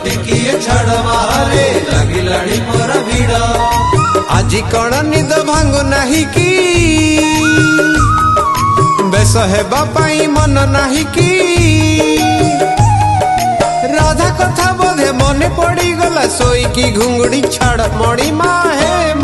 टिकिए छड़वा रे लगिलाड़ी पर भिड़ आजी कण निद भांगु नाही की बेस हेबा पाई मन नाही की राधा कथा बोधे मने पड़ी गला सोई की घुंगड़ी छाड़ मणि मा हे